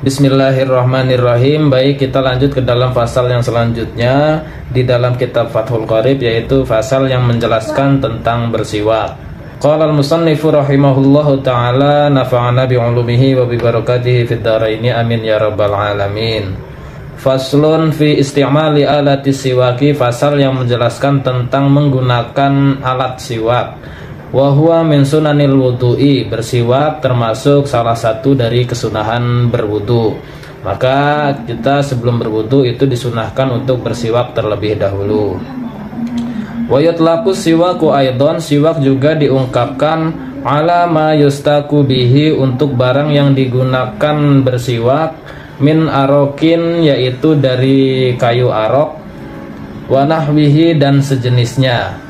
Bismillahirrahmanirrahim. Baik, kita lanjut ke dalam pasal yang selanjutnya di dalam kitab Fathul Qarib, yaitu pasal yang menjelaskan tentang bersiwak. Qala al-musannifu rahimahullahu ta'ala nafa'ana bi'ulumihi wa bibarakatihi fid dharaini amin ya rabbal alamin. Faslun fi isti'mali alati siwaki, pasal yang menjelaskan tentang menggunakan alat siwak. Wa huwa min sunanil wudu'i, bersiwak termasuk salah satu dari kesunahan berwudu. Maka kita sebelum berwudu itu disunahkan untuk bersiwak terlebih dahulu. Wa yutlaqu siwaku aidon, siwak juga diungkapkan ala ma yustaku bihi, untuk barang yang digunakan bersiwak, min arokin, yaitu dari kayu arok, wa nahwihi, dan sejenisnya.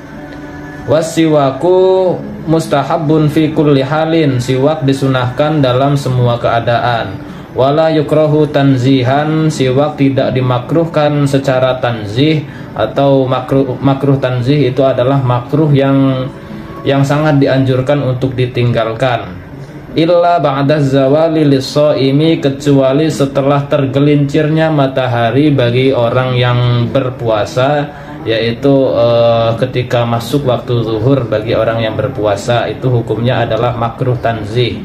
Wasiwaku mustahabun fi kulli halin, siwak disunahkan dalam semua keadaan. Wala yukrahu tanzihan, siwak tidak dimakruhkan secara tanzih, atau makruh tanzih itu adalah makruh yang sangat dianjurkan untuk ditinggalkan. Illa ba'da zawali lis-shaimi, kecuali setelah tergelincirnya matahari bagi orang yang berpuasa, yaitu ketika masuk waktu zuhur bagi orang yang berpuasa, itu hukumnya adalah makruh tanzih.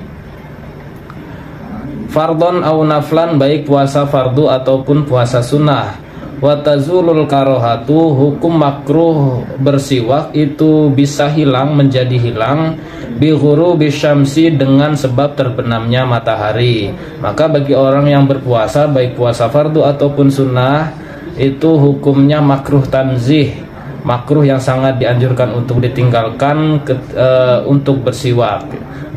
Fardon au naflan, baik puasa fardu ataupun puasa sunnah. Wa tazulul karohatu, hukum makruh bersiwak itu bisa hilang, menjadi hilang bi ghurubi syamsi, dengan sebab terbenamnya matahari. Maka bagi orang yang berpuasa, baik puasa fardu ataupun sunnah, itu hukumnya makruh tanzih, makruh yang sangat dianjurkan untuk ditinggalkan untuk bersiwak,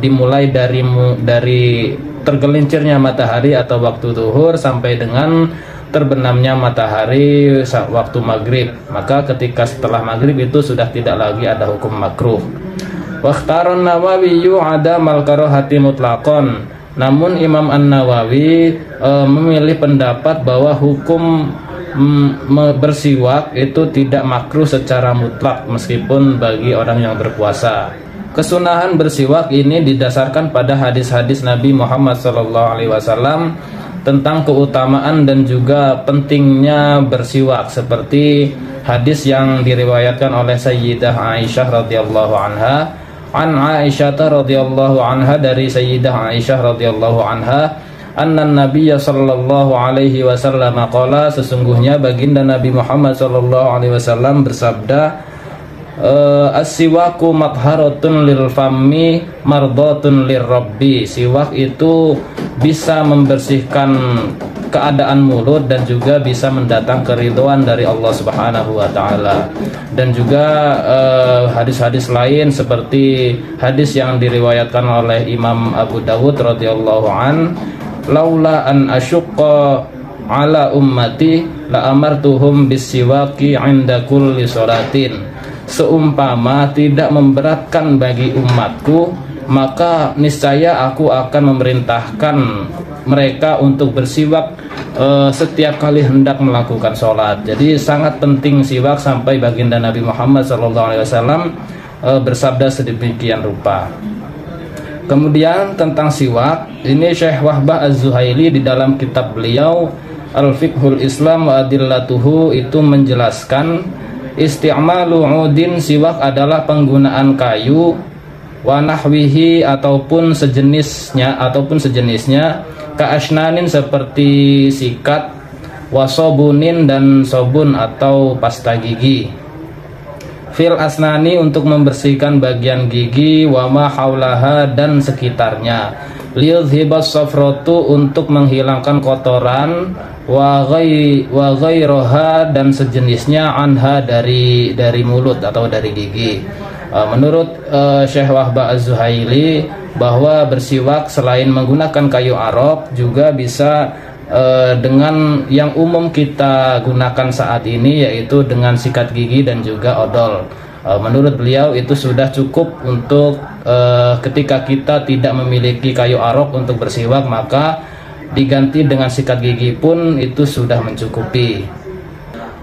dimulai dari tergelincirnya matahari atau waktu zuhur sampai dengan terbenamnya matahari waktu maghrib. Maka ketika setelah maghrib itu sudah tidak lagi ada hukum makruh. Waqtaron Nawawiyu adamal karohati mutlaqon, namun Imam An-Nawawi memilih pendapat bahwa hukum bersiwak itu tidak makruh secara mutlak meskipun bagi orang yang berpuasa. Kesunahan bersiwak ini didasarkan pada hadis-hadis Nabi Muhammad SAW tentang keutamaan dan juga pentingnya bersiwak, seperti hadis yang diriwayatkan oleh Sayyidah Aisyah radhiyallahu anha, an Aisyah radhiyallahu anha, dari Sayyidah Aisyah radhiyallahu anha, anna nabiyya sallallahu alaihi wasallam qala, sesungguhnya baginda Nabi Muhammad sallallahu alaihi wasallam bersabda, as-siwaku matharatun lil fammi mardatun lirabbi, siwak itu bisa membersihkan keadaan mulut dan juga bisa mendatang keridhaan dari Allah Subhanahu wa taala. Dan juga hadis-hadis lain seperti hadis yang diriwayatkan oleh Imam Abu Dawud radhiyallahu an, laula an asyqa ala ummati la amartuhum bisiwaki 'inda kulli sholatin, seumpama tidak memberatkan bagi umatku, maka niscaya aku akan memerintahkan mereka untuk bersiwak setiap kali hendak melakukan sholat. Jadi sangat penting siwak, sampai baginda Nabi Muhammad SAW bersabda sedemikian rupa. Kemudian tentang siwak, ini Syekh Wahbah Az-Zuhaili di dalam kitab beliau Al-Fiqhul Islam wa Adillatuhu itu menjelaskan, isti'malu udin, siwak adalah penggunaan kayu, wa nahwihi ataupun sejenisnya ka asnanin seperti sikat, wa sobunin dan sobun atau pasta gigi, fil asnani untuk membersihkan bagian gigi, wa ma haulaha dan sekitarnya, liyudhibas safratu untuk menghilangkan kotoran, wa ghairoha dan sejenisnya, anha dari mulut atau dari gigi. Menurut Syekh Wahbah Az-Zuhaili, bahwa bersiwak selain menggunakan kayu arok juga bisa dengan yang umum kita gunakan saat ini, yaitu dengan sikat gigi dan juga odol. Menurut beliau itu sudah cukup untuk ketika kita tidak memiliki kayu arok untuk bersiwak, maka diganti dengan sikat gigi pun itu sudah mencukupi.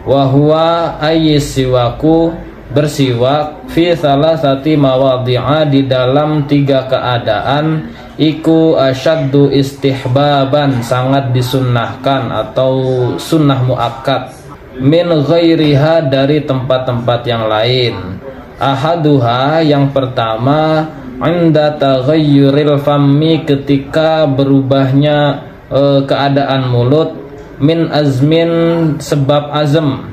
Wa huwa ayyis siwaku bersiwak fi salasati mawadhi'a di dalam 3 keadaan iku asyaddu istihbaban sangat disunnahkan atau sunnah muakkad min ghairiha dari tempat-tempat yang lain. Ahaduha yang pertama inda taghayyuril fammi ketika berubahnya keadaan mulut min azmin sebab azm.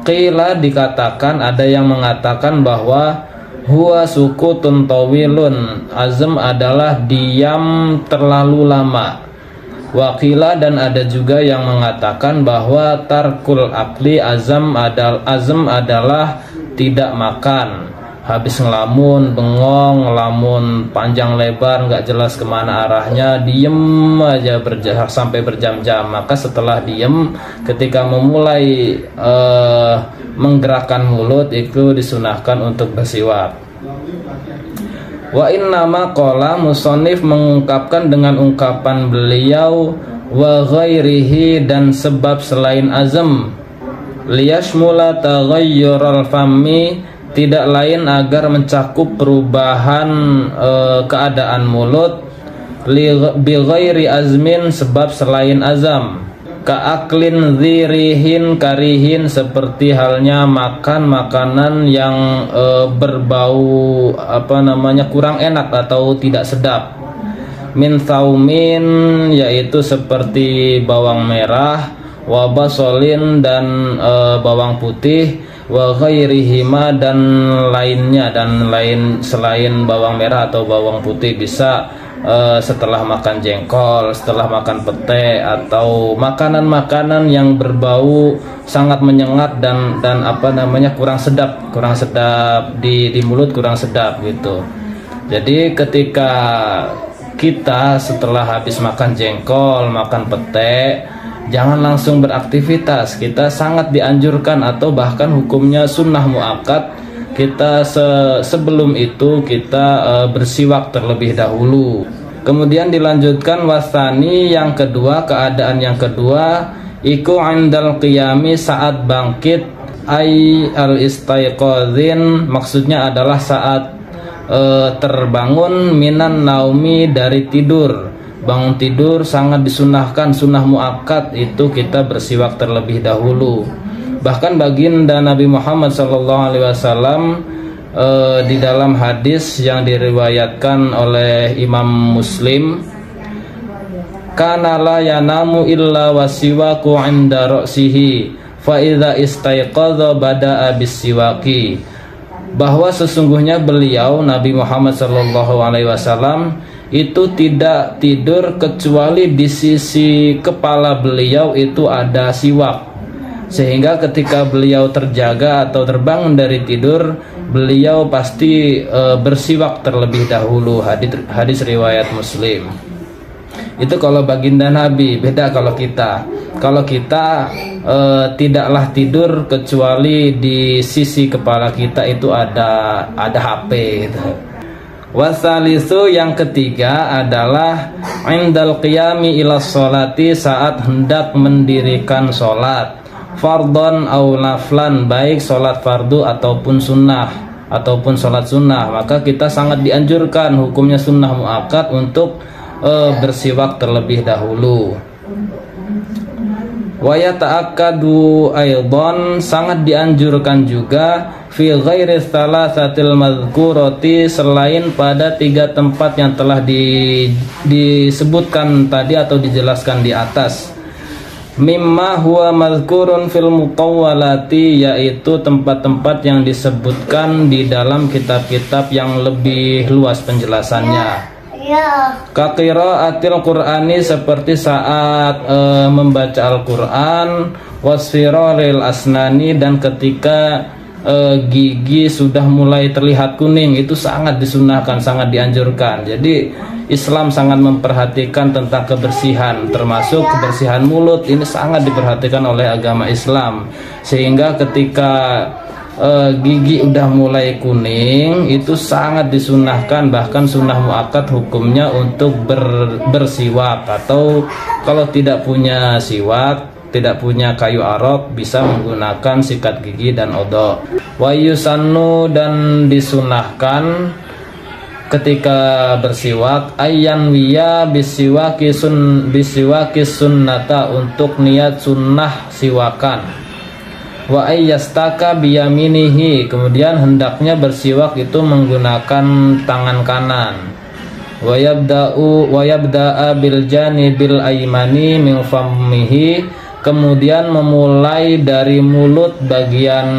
Qila dikatakan ada yang mengatakan bahwa huwa sukutun tawilun azm adalah diam terlalu lama. Wakila dan ada juga yang mengatakan bahwa tarkul akli azm adalah tidak makan. Habis ngelamun, bengong, ngelamun panjang lebar, nggak jelas kemana arahnya, diem aja sampai berjam-jam. Maka setelah diem, ketika memulai menggerakkan mulut itu disunahkan untuk bersiwak. Wa innama qala musannif mengungkapkan dengan ungkapan beliau wa ghairihi dan sebab selain azm liyashmula taghayyural fammi tidak lain agar mencakup perubahan keadaan mulut bi ghairi azmin sebab selain azam kaaklin dzirihin karihin seperti halnya makan makanan yang berbau kurang enak atau tidak sedap min thaumin yaitu seperti bawang merah wa basolin dan bawang putih wa ghairihima dan lainnya dan lain selain bawang merah atau bawang putih bisa setelah makan jengkol, setelah makan pete atau makanan-makanan yang berbau sangat menyengat dan kurang sedap di mulut, kurang sedap gitu. Jadi ketika kita setelah habis makan jengkol, makan pete, jangan langsung beraktivitas. Kita sangat dianjurkan atau bahkan hukumnya sunnah muakkad kita sebelum itu kita bersiwak terlebih dahulu. Kemudian dilanjutkan wasani yang kedua, keadaan yang kedua iku indal qiyami saat bangkit ay al istaiqadzin maksudnya adalah saat terbangun minan naumi dari tidur. Bangun tidur sangat disunahkan, sunnah muakkad itu kita bersiwak terlebih dahulu. Bahkan baginda Nabi Muhammad SAW di dalam hadis yang diriwayatkan oleh Imam Muslim, kana la yanamu illa wasiwaku 'inda ra'sihi fa idza istaiqadha bada'a bisiwaki, bahwa sesungguhnya beliau Nabi Muhammad SAW itu tidak tidur kecuali di sisi kepala beliau itu ada siwak, sehingga ketika beliau terjaga atau terbangun dari tidur beliau pasti bersiwak terlebih dahulu. Hadis riwayat Muslim. Itu kalau baginda Nabi. Beda kalau kita tidaklah tidur kecuali di sisi kepala kita itu ada HP gitu. Wasalisu yang ketiga adalah indal qiyami ila sholati saat hendak mendirikan sholat fardhon au naflan, baik sholat fardu ataupun sunnah ataupun sholat sunnah, maka kita sangat dianjurkan hukumnya sunnah muakkad untuk bersiwak terlebih dahulu. Wa yata'akkadu aidan sangat dianjurkan juga fi ghairi thalathatil madhkurati selain pada 3 tempat yang telah disebutkan tadi atau dijelaskan di atas. Mimma huwa madhkurun fil mutawwalati, yaitu tempat-tempat yang disebutkan di dalam kitab-kitab yang lebih luas penjelasannya. Kaqiraatil Qur'ani seperti saat membaca Al-Qur'an, wasfiraril asnani dan ketika gigi sudah mulai terlihat kuning, itu sangat disunahkan, sangat dianjurkan. Jadi Islam sangat memperhatikan tentang kebersihan, termasuk kebersihan mulut ini sangat diperhatikan oleh agama Islam, sehingga ketika gigi udah mulai kuning itu sangat disunahkan, bahkan sunnah muakkad hukumnya untuk bersiwak, atau kalau tidak punya siwak tidak punya kayu arok, bisa menggunakan sikat gigi dan odok. Wa yusannu, dan disunahkan ketika bersiwak ayyan wiya bisiwaki sunnata, untuk niat sunnah siwakan. Wa ayyastaka biyaminihi, kemudian hendaknya bersiwak itu menggunakan tangan kanan. Wa yabda'a bil janibil aymani min fammihi, kemudian memulai dari mulut bagian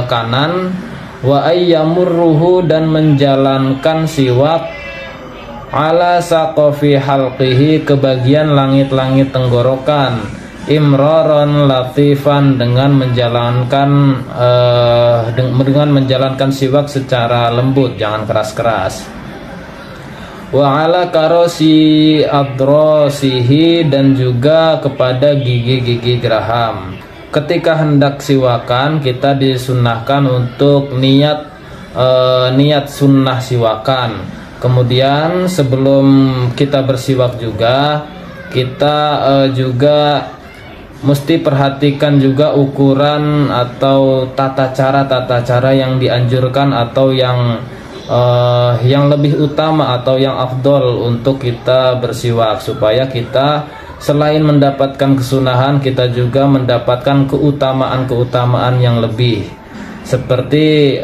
kanan. Wa ayyamurruhu, dan menjalankan siwak ala saqafi halqihi, ke bagian langit-langit tenggorokan, imraron latifan, dengan menjalankan siwak secara lembut, jangan keras-keras. Wa ala karosi adrasihi, dan juga kepada gigi-gigi geraham. Ketika hendak siwakan, kita disunahkan untuk niat sunnah siwakan. Kemudian sebelum kita bersiwak juga, kita juga mesti perhatikan juga ukuran atau tata cara yang dianjurkan atau yang lebih utama atau yang afdol untuk kita bersiwak, supaya kita selain mendapatkan kesunahan, kita juga mendapatkan keutamaan yang lebih. Seperti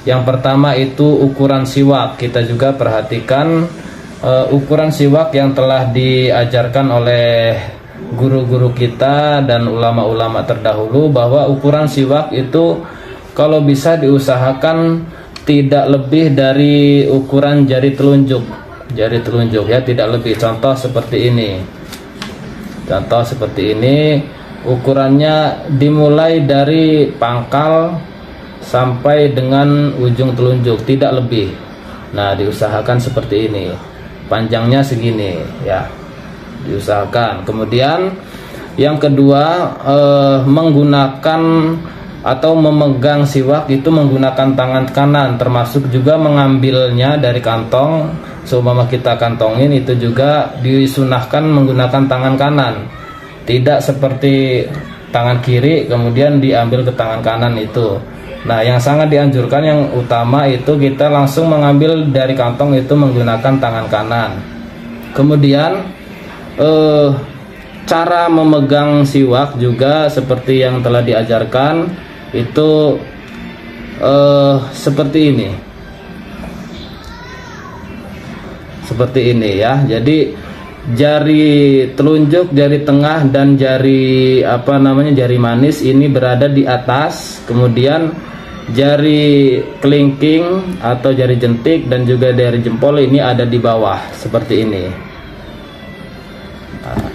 yang pertama itu ukuran siwak. Kita juga perhatikan ukuran siwak yang telah diajarkan oleh guru-guru kita dan ulama-ulama terdahulu, bahwa ukuran siwak itu kalau bisa diusahakan tidak lebih dari ukuran jari telunjuk ya, tidak lebih. Contoh seperti ini, ukurannya dimulai dari pangkal sampai dengan ujung telunjuk, tidak lebih. Nah, diusahakan seperti ini, panjangnya segini ya, diusahakan. Kemudian yang kedua, menggunakan atau memegang siwak itu menggunakan tangan kanan, termasuk juga mengambilnya dari kantong. Seumpama kita kantongin, itu juga disunahkan menggunakan tangan kanan, tidak seperti tangan kiri kemudian diambil ke tangan kanan itu. Nah, yang sangat dianjurkan, yang utama itu kita langsung mengambil dari kantong itu menggunakan tangan kanan. Kemudian cara memegang siwak juga seperti yang telah diajarkan, itu seperti ini ya. Jadi jari telunjuk, jari tengah, dan jari jari manis ini berada di atas, kemudian jari kelingking atau jari jentik dan juga jari jempol ini ada di bawah, seperti ini. Nah,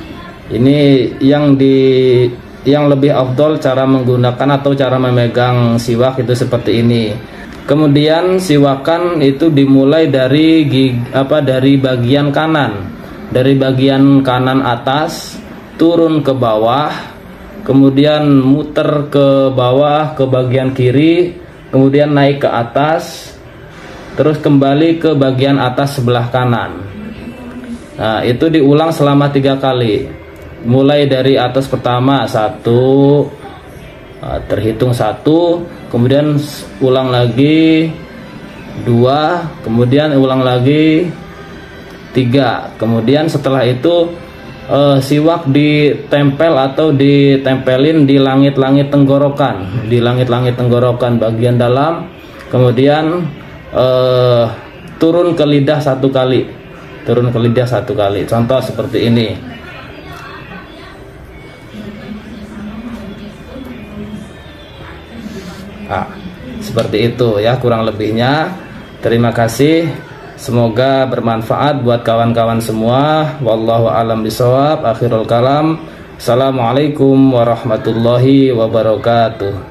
ini yang lebih afdol cara menggunakan atau cara memegang siwak itu seperti ini. Kemudian siwakan itu dimulai dari bagian kanan, dari bagian kanan atas turun ke bawah, kemudian muter ke bawah ke bagian kiri, kemudian naik ke atas, terus kembali ke bagian atas sebelah kanan. Nah, itu diulang selama 3 kali. Mulai dari atas pertama 1, terhitung 1, kemudian ulang lagi 2, kemudian ulang lagi 3. Kemudian setelah itu siwak ditempel atau ditempelin di langit-langit tenggorokan, bagian dalam, kemudian turun ke lidah 1 kali, contoh seperti ini. Nah, seperti itu ya kurang lebihnya. Terima kasih, semoga bermanfaat buat kawan-kawan semua. Wallahu a'lam bishawab. Akhirul kalam. Assalamualaikum warahmatullahi wabarakatuh.